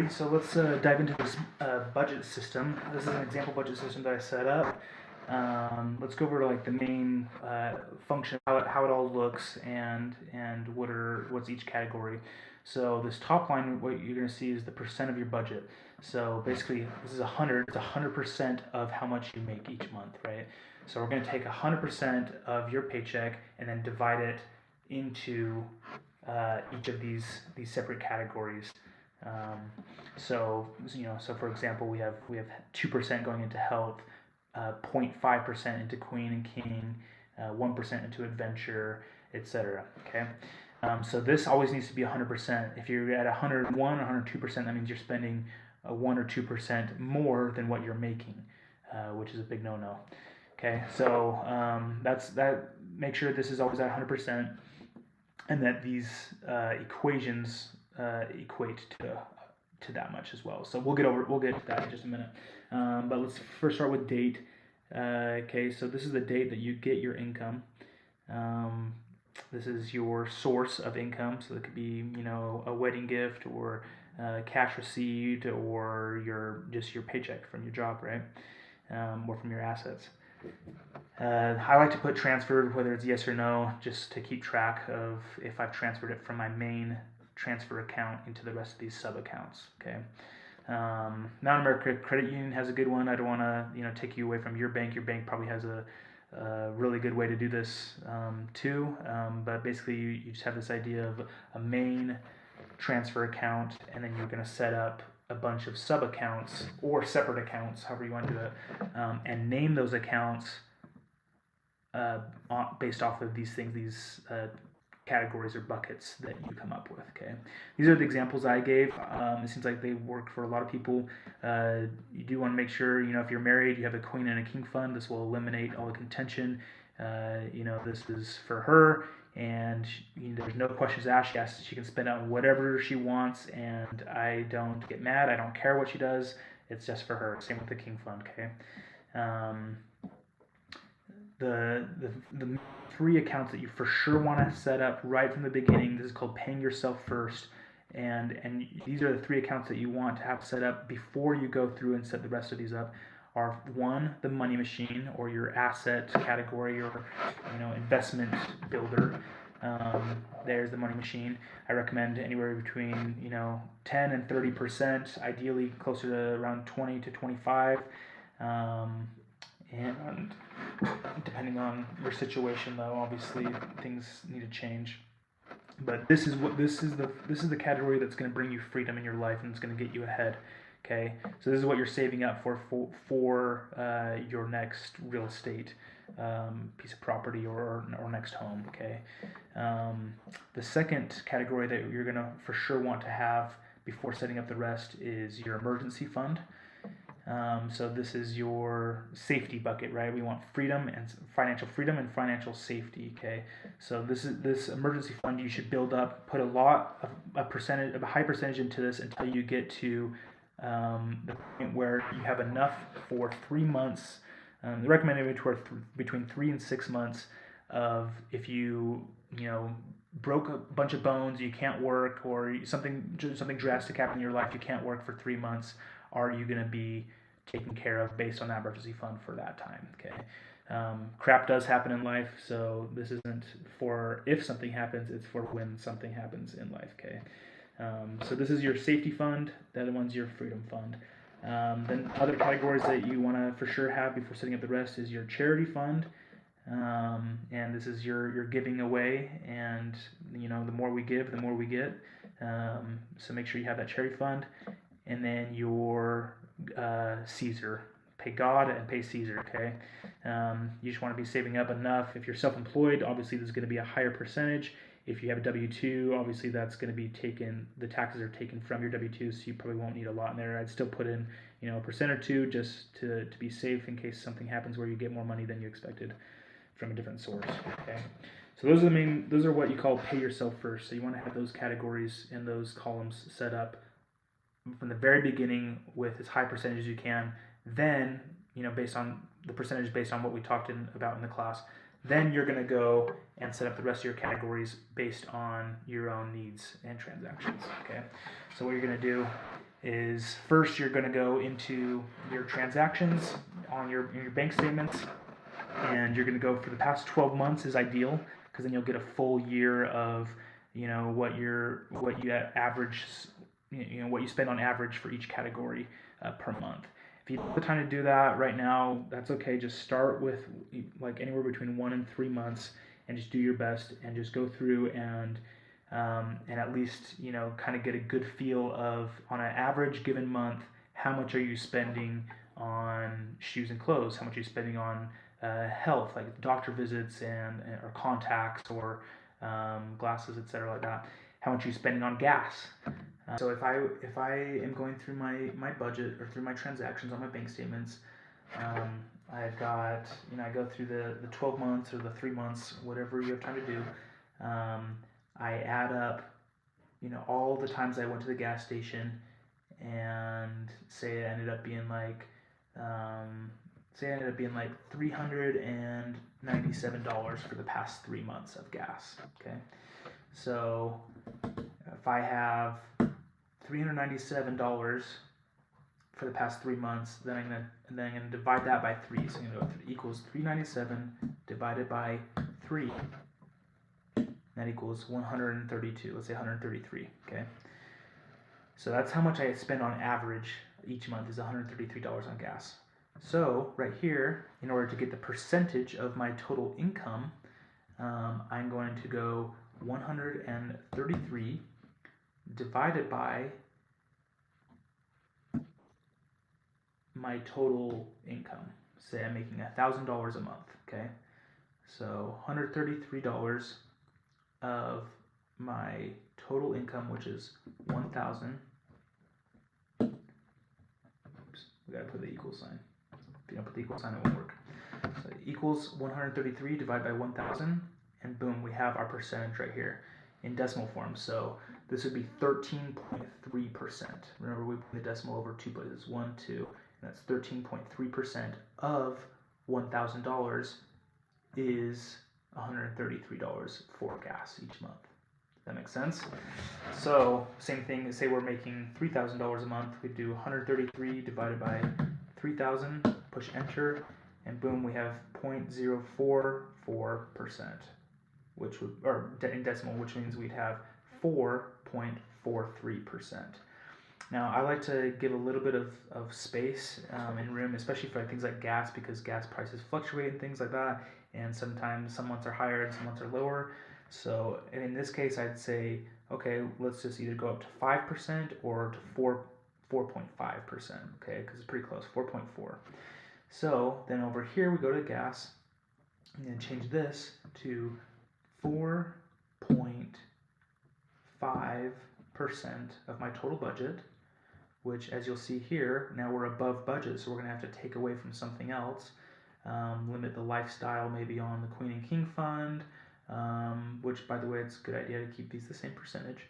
everybody. So let's dive into this budget system. This is an example budget system that I set up. Let's go over like the main function, how it all looks, and what's each category. So this top line, what you're going to see is the percent of your budget. So basically, this is 100. It's 100% of how much you make each month, right? So we're going to take 100% of your paycheck and then divide it into each of these separate categories. So for example, we have 2% going into health, 0.5% into queen and king, 1% into adventure, etc. Okay, so this always needs to be 100%. If you're at 101, 102%, that means you're spending 1 or 2% more than what you're making, which is a big no-no. Okay, so that. Make sure this is always at 100%, and that these equations equate to that much as well. So we'll get to that in just a minute. But let's first start with date. Okay, so this is the date that you get your income. This is your source of income. So it could be a wedding gift, or cash received, or your paycheck from your job, right? Or from your assets. I like to put transferred, whether it's yes or no, just to keep track of if I've transferred it from my main transfer account into the rest of these sub accounts. Okay. Mount America Credit Union has a good one. I don't want to take you away from your bank. Your bank probably has a really good way to do this too. But basically, you just have this idea of a main transfer account, and then you're going to set up a bunch of sub accounts or separate accounts, however you want to do it, and name those accounts based off of these things, these categories or buckets that you come up with. Okay, these are the examples I gave. It seems like they work for a lot of people. You do want to make sure, if you're married, you have a queen and a king fund. This will eliminate all the contention. This is for her, and there's no questions asked. Yes, she can spend on whatever she wants, and I don't get mad. I don't care what she does. It's just for her. Same with the king fund. Okay. The three accounts that you for sure want to set up right from the beginning. This is called paying yourself first, and these are the three accounts that you want to have set up before you go through and set the rest of these up. Are one, the money machine, or your asset category, or investment builder. There's the money machine. I recommend anywhere between 10 and 30%, ideally closer to around 20 to 25. And depending on your situation, though, obviously things need to change. But this is the category that's going to bring you freedom in your life, and it's going to get you ahead. Okay, so this is what you're saving up for your next real estate piece of property or next home. Okay, the second category that you're going to for sure want to have before setting up the rest is your emergency fund. So this is your safety bucket, right? We want financial freedom and financial safety. Okay, so this emergency fund you should build up, put a high percentage into this until you get to the point where you have enough for 3 months. The recommended between 3 and 6 months of if you broke a bunch of bones, you can't work, or something drastic happened in your life, you can't work for 3 months. Are you going to be taken care of based on that emergency fund for that time? Okay. Crap does happen in life, so this isn't for if something happens, it's for when something happens in life. Okay. So this is your safety fund. The other one's your freedom fund. Then other categories that you want to for sure have before setting up the rest is your charity fund. And this is your giving away, and the more we give, the more we get. So make sure you have that charity fund. And then your Caesar. Pay God and pay Caesar, okay? You just want to be saving up enough. If you're self-employed, obviously there's going to be a higher percentage. If you have a W-2, obviously that's going to be taken, the taxes are taken from your W-2, so you probably won't need a lot in there. I'd still put in, a percent or two just to be safe in case something happens where you get more money than you expected from a different source, okay? So those are what you call pay yourself first. So you want to have those categories and those columns set up from the very beginning with as high percentage as you can. Then, based on the percentage based on what we talked about in the class, then you're going to go and set up the rest of your categories based on your own needs and transactions. Okay. So what you're going to do is first you're going to go into your transactions on your bank statements, and you're going to go for the past 12 months is ideal, because then you'll get a full year of what you average, what you spend on average for each category per month. If you don't have the time to do that right now, that's okay. Just start with like anywhere between 1 and 3 months, and just do your best, and just go through and at least kind of get a good feel of, on an average given month, how much are you spending on shoes and clothes, how much are you spending on health, like doctor visits or contacts or glasses, etc., like that. How much are you spending on gas? So if I am going through my budget or through my transactions on my bank statements, I've got I go through the 12 months or the 3 months, whatever you have time to do. I add up all the times I went to the gas station, and say it ended up being like $397 for the past 3 months of gas. Okay, so if I have $397 for the past 3 months, then I'm gonna divide that by 3. So equals 397 divided by 3. That equals 132. Let's say 133. Okay. So that's how much I spend on average each month, is $133 on gas. So right here, in order to get the percentage of my total income, I'm going to go 133 divided by my total income. Say I'm making $1,000 a month. Okay. So $133 of my total income, which is 1,000. Oops, we gotta put the equal sign. If you don't put the equal sign, it won't work. So equals 133 divided by 1,000, and boom, we have our percentage right here in decimal form. So this would be 13.3%. Remember, we put the decimal over 2 places, 1, 2, and that's 13.3% of $1,000 is $133 for gas each month. That makes sense? So same thing, say we're making $3,000 a month, we do 133 divided by 3,000, push enter, and boom, we have 0.044%, which would, or in decimal, which means we'd have 4.43%. Now, I like to give a little bit of space and room, especially for things like gas, because gas prices fluctuate and things like that, and sometimes some months are higher and some months are lower. So in this case, I'd say, okay, let's just either go up to 5% or to 4.5%, okay, because it's pretty close, 4.4. So then over here we go to gas, I'm going to change this to 4.5% of my total budget, which, as you'll see here, now we're above budget, so we're going to have to take away from something else. Limit the lifestyle maybe on the Queen and King Fund, which, by the way, it's a good idea to keep these the same percentage.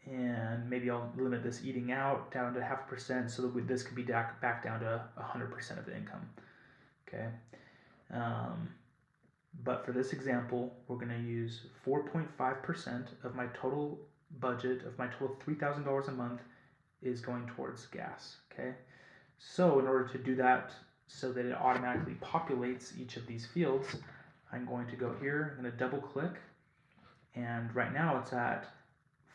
And maybe I'll limit this eating out down to 0.5%, so that this could be back down to 100% of the income. Okay. But for this example, we're going to use 4.5% of my total budget, of my total $3,000 a month, is going towards gas. Okay. So in order to do that so that it automatically populates each of these fields, I'm going to go here, I'm going to double click, and right now it's at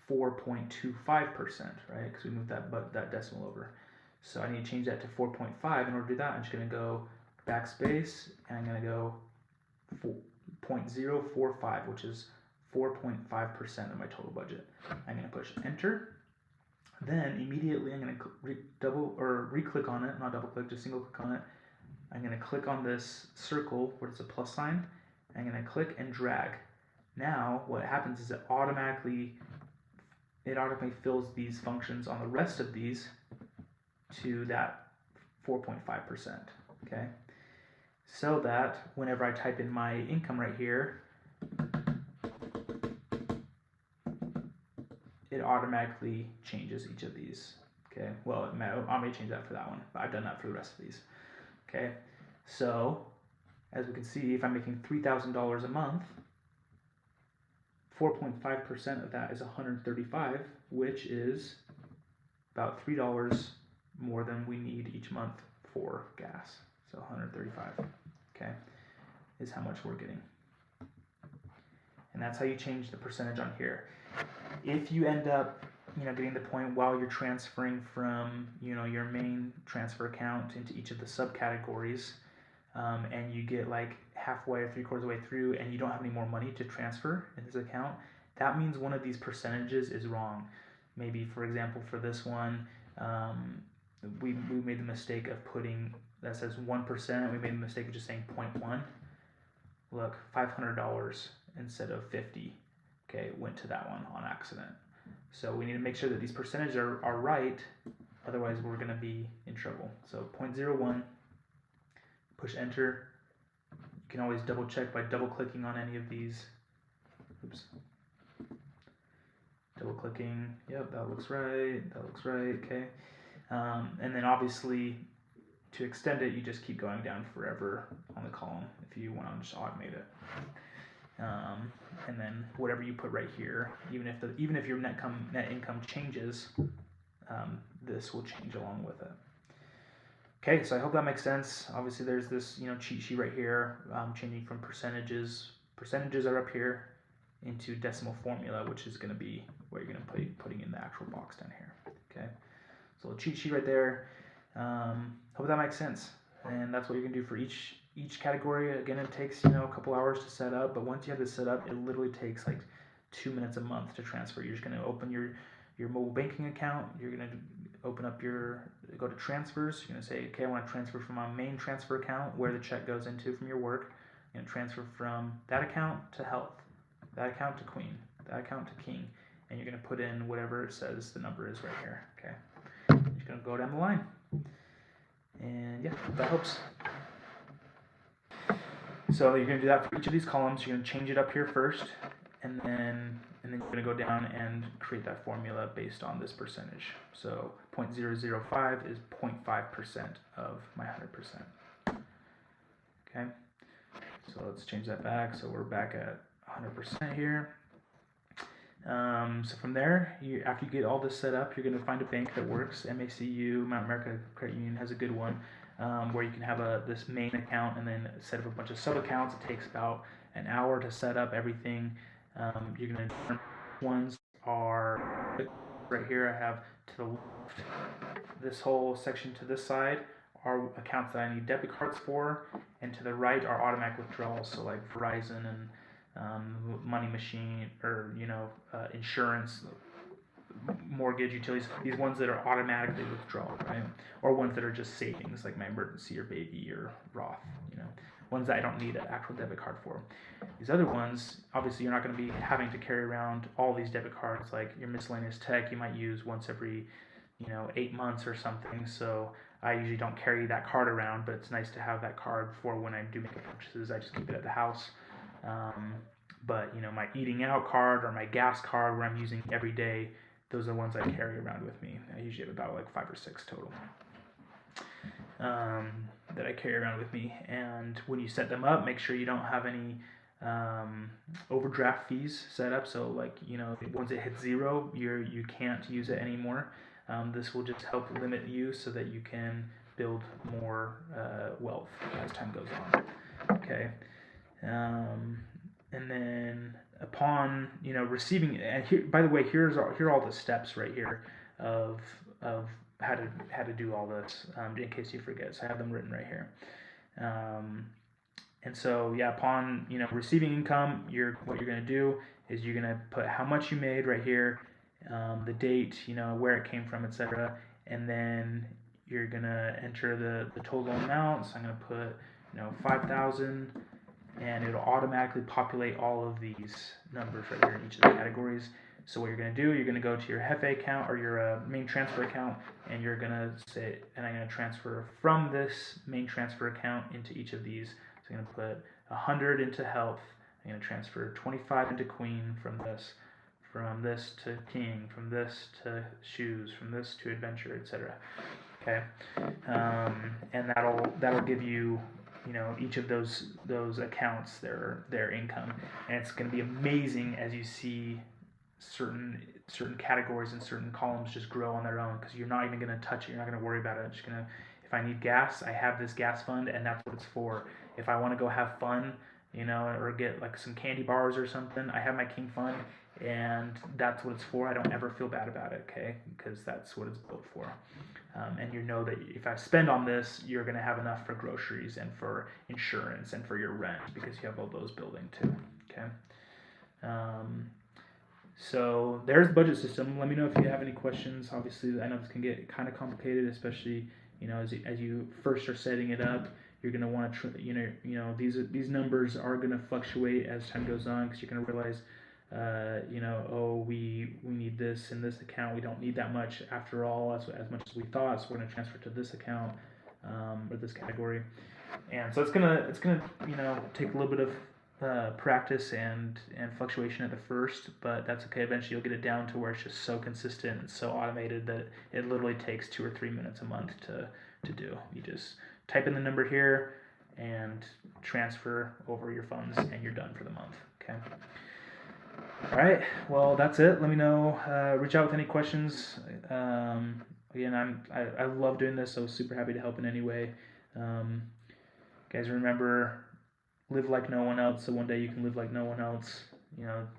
4.25%, right? Because we moved that decimal over. So I need to change that to 4.5. In order to do that, I'm just going to go backspace, and I'm going to go 0.045, which is 4.5% of my total budget. I'm going to push enter. Then immediately I'm going to re-click on it, not double click, just single click on it. I'm going to click on this circle where it's a plus sign. I'm going to click and drag. Now what happens is it automatically fills these functions on the rest of these to that 4.5%. Okay, so that whenever I type in my income right here, it automatically changes each of these. Okay, well, I may change that for that one, but I've done that for the rest of these. Okay, so as we can see, if I'm making $3,000 a month, 4.5% of that is 135, which is about $3 more than we need each month for gas. So 135, okay, is how much we're getting. And that's how you change the percentage on here. If you end up, getting to the point while you're transferring from, your main transfer account into each of the subcategories, and you get like halfway or 3/4 of the way through and you don't have any more money to transfer in this account, that means one of these percentages is wrong. Maybe, for example, for this one, we made the mistake of putting, that says 1%, we made the mistake of just saying 0.1. Look, $500 instead of 50, okay, went to that one on accident. So we need to make sure that these percentages are right, otherwise we're going to be in trouble. So 0.01, push enter. You can always double check by double clicking on any of these. Oops. Double clicking, yep, that looks right, okay. And then obviously to extend it, you just keep going down forever on the column if you want to just automate it. And then whatever you put right here, even if your net income changes, this will change along with it. Okay, so I hope that makes sense. Obviously, there's this cheat sheet right here, changing from percentages. Percentages are up here into decimal formula, which is going to be what you're going to be putting in the actual box down here. Okay, so a cheat sheet right there. Hope that makes sense. And that's what you're going to do for each category. Again, it takes a couple hours to set up, but once you have this set up, it literally takes like 2 minutes a month to transfer. You're just going to open your mobile banking account. You're going to open up go to transfers. You're going to say, okay, I want to transfer from my main transfer account where the check goes into from your work. You're going to transfer from that account to health, that account to queen, that account to king, and you're going to put in whatever it says the number is right here. Okay, you're just going to go down the line, and yeah, that helps. So you're going to do that for each of these columns. You're going to change it up here first, and then you're going to go down and create that formula based on this percentage. So 0.005 is 0.5% of my 100%. Okay, so let's change that back. So we're back at 100% here. So from there, after you get all this set up, you're going to find a bank that works. MACU, Mount America Credit Union, has a good one, where you can have this main account and then set up a bunch of sub accounts. It takes about an hour to set up everything. You're going to determine which ones are right here. I have to the left, this whole section to this side are accounts that I need debit cards for, and to the right are automatic withdrawals. So like Verizon and money machine, or insurance, mortgage, utilities, these ones that are automatically withdrawal, right? Or ones that are just savings, like my emergency or baby or Roth, ones that I don't need an actual debit card for. These other ones, obviously you're not going to be having to carry around all these debit cards. Like your miscellaneous tech, you might use once every 8 months or something. So I usually don't carry that card around, but it's nice to have that card for when I do make purchases. I just keep it at the house. But my eating out card or my gas card where I'm using every day, those are the ones I carry around with me. I usually have about like 5 or 6 total that I carry around with me. And when you set them up, make sure you don't have any overdraft fees set up. So like once it hits 0, you can't use it anymore. This will just help limit you so that you can build more wealth as time goes on. Okay. And then upon receiving, and here, by the way, here are all the steps right here of how to do all this, in case you forget. So I have them written right here. And so yeah, upon receiving income, what you're going to do is you're going to put how much you made right here, the date, where it came from, etc. And then you're going to enter the total amount. So I'm going to put 5,000. And it'll automatically populate all of these numbers right here in each of the categories. So what you're going to do, you're going to go to your Jefe account or your main transfer account, and you're going to say, and I'm going to transfer from this main transfer account into each of these. So I'm going to put 100 into health. I'm going to transfer 25 into queen from this to king, from this to shoes, from this to adventure, etc. Okay, and that'll give you each of those accounts, their income, and it's going to be amazing as you see certain categories and certain columns just grow on their own, because you're not even going to touch it. You're not going to worry about it. I'm just going to, if I need gas, I have this gas fund, and that's what it's for. If I want to go have fun, or get like some candy bars or something, I have my King Fund, and that's what it's for. I don't ever feel bad about it, okay? Because that's what it's built for. And you know that if I spend on this, you're going to have enough for groceries and for insurance and for your rent, because you have all those building too, okay? So there's the budget system. Let me know if you have any questions. Obviously, I know this can get kind of complicated, especially as you first are setting it up. You're going to want to these numbers are going to fluctuate as time goes on, because you're going to realize we need this in this account. We don't need that much after all, as much as we thought. So we're going to transfer to this account or this category. And so it's gonna take a little bit of practice and fluctuation at the first, but that's okay. Eventually you'll get it down to where it's just so consistent and so automated that it literally takes 2 or 3 minutes a month to do. You just type in the number here and transfer over your funds, and you're done for the month. Okay. All right. Well, that's it. Let me know. Reach out with any questions. Again, I love doing this, so super happy to help in any way. Guys, remember, live like no one else, so one day you can live like no one else.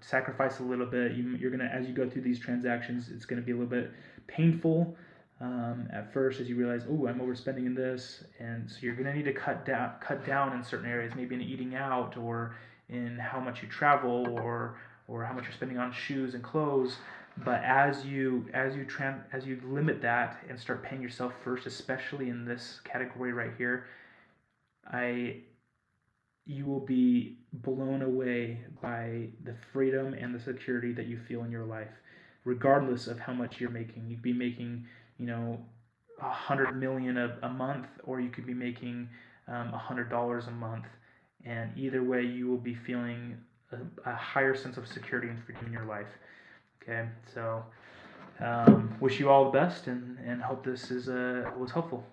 Sacrifice a little bit. You're gonna, as you go through these transactions, it's gonna be a little bit painful at first, as you realize, oh, I'm overspending in this, and so you're gonna need to cut down in certain areas, maybe in eating out, or in how much you travel, or how much you're spending on shoes and clothes. But as you limit that and start paying yourself first, especially in this category right here, you will be blown away by the freedom and the security that you feel in your life, regardless of how much you're making. You'd be making, $100 million a month, or you could be making $100 a month, and either way, you will be feeling a higher sense of security and freedom in your life. Okay, so wish you all the best, and hope this was helpful.